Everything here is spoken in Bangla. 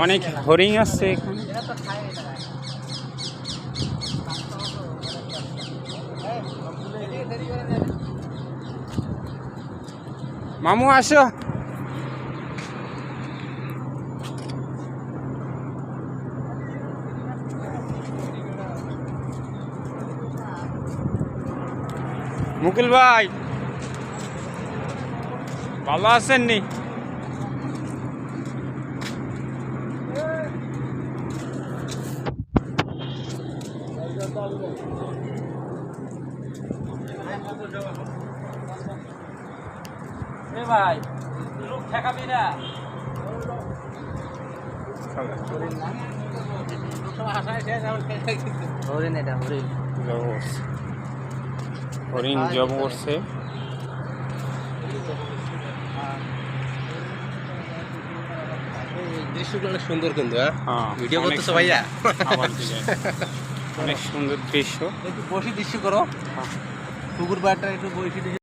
অনেক হরিণ আছে এখানে। মামু আসো। মুকুল ভাই ভালো আছেন নি? ভাই লোক ঠেকাবি না। হরিণ জব করছে। দৃশ্যগুলো অনেক সুন্দর কিন্তু ভিডিও অনেক করতেছো ভাইয়া? অনেক সুন্দর দৃশ্য। একটু বসে দৃশ্য করো, পুকুর পাড়টা একটু বসে